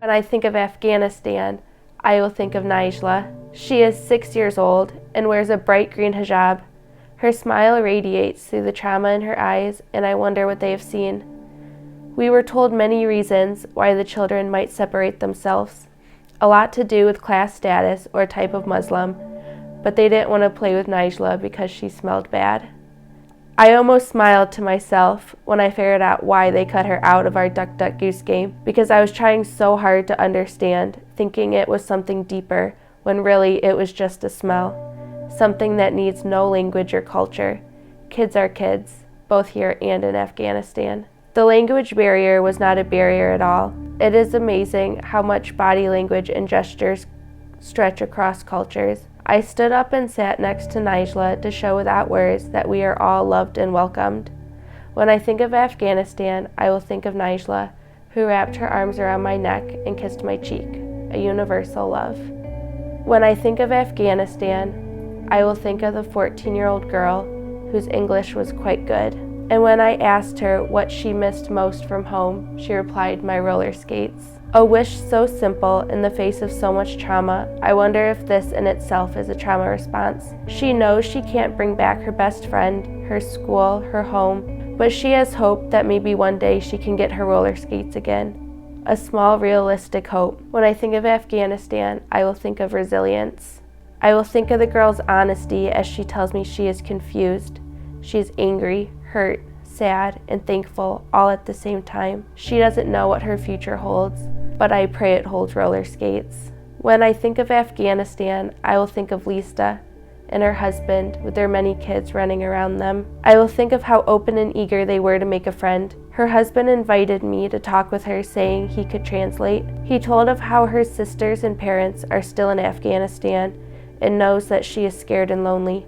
When I think of Afghanistan, I will think of Najla. She is 6 years old and wears a bright green hijab. Her smile radiates through the trauma in her eyes, and I wonder what they have seen. We were told many reasons why the children might separate themselves. A lot to do with class status or type of Muslim, but they didn't want to play with Najla because she smelled bad. I almost smiled to myself when I figured out why they cut her out of our Duck Duck Goose game, because I was trying so hard to understand, thinking it was something deeper, when really it was just a smell, something that needs no language or culture. Kids are kids, both here and in Afghanistan. The language barrier was not a barrier at all. It is amazing how much body language and gestures stretch across cultures. I stood up and sat next to Najla to show without words that we are all loved and welcomed. When I think of Afghanistan, I will think of Najla, who wrapped her arms around my neck and kissed my cheek, a universal love. When I think of Afghanistan, I will think of the 14-year-old girl whose English was quite good. And when I asked her what she missed most from home, she replied, my roller skates. A wish so simple in the face of so much trauma, I wonder if this in itself is a trauma response. She knows she can't bring back her best friend, her school, her home, but she has hope that maybe one day she can get her roller skates again. A small, realistic hope. When I think of Afghanistan, I will think of resilience. I will think of the girl's honesty as she tells me she is confused. She is angry, hurt, sad, and thankful all at the same time. She doesn't know what her future holds, but I pray it holds roller skates. When I think of Afghanistan, I will think of Lisa and her husband with their many kids running around them. I will think of how open and eager they were to make a friend. Her husband invited me to talk with her, saying he could translate. He told of how her sisters and parents are still in Afghanistan and knows that she is scared and lonely.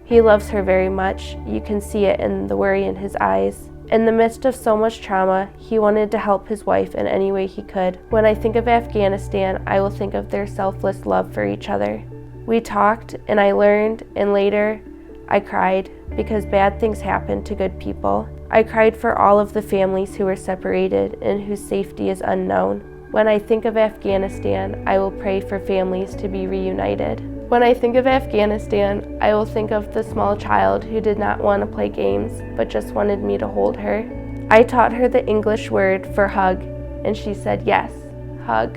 He loves her very much. You can see it in the worry in his eyes. In the midst of so much trauma, he wanted to help his wife in any way he could. When I think of Afghanistan, I will think of their selfless love for each other. We talked, and I learned, and later I cried because bad things happen to good people. I cried for all of the families who were separated and whose safety is unknown. When I think of Afghanistan, I will pray for families to be reunited. When I think of Afghanistan, I will think of the small child who did not want to play games, but just wanted me to hold her. I taught her the English word for hug, and she said yes, hug,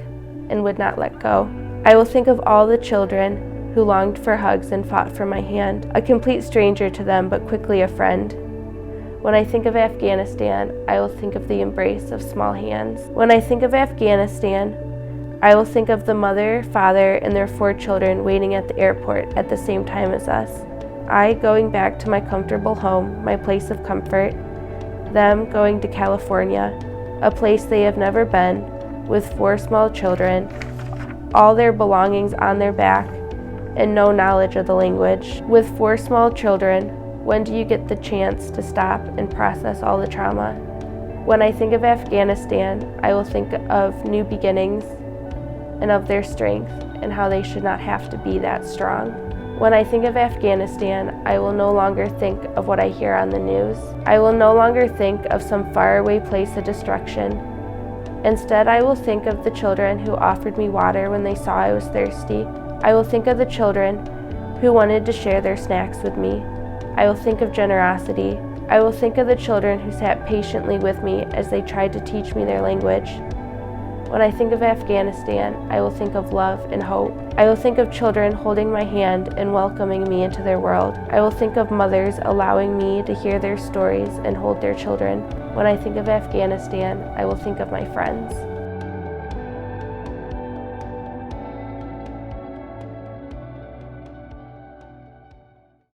and would not let go. I will think of all the children who longed for hugs and fought for my hand, a complete stranger to them, but quickly a friend. When I think of Afghanistan, I will think of the embrace of small hands. When I think of Afghanistan, I will think of the mother, father, and their 4 children waiting at the airport at the same time as us. I going back to my comfortable home, my place of comfort. Them going to California, a place they have never been, with 4 small children, all their belongings on their back, and no knowledge of the language. With 4 small children, when do you get the chance to stop and process all the trauma? When I think of Afghanistan, I will think of new beginnings, and of their strength and how they should not have to be that strong. When I think of Afghanistan, I will no longer think of what I hear on the news. I will no longer think of some faraway place of destruction. Instead, I will think of the children who offered me water when they saw I was thirsty. I will think of the children who wanted to share their snacks with me. I will think of generosity. I will think of the children who sat patiently with me as they tried to teach me their language. When I think of Afghanistan, I will think of love and hope. I will think of children holding my hand and welcoming me into their world. I will think of mothers allowing me to hear their stories and hold their children. When I think of Afghanistan, I will think of my friends.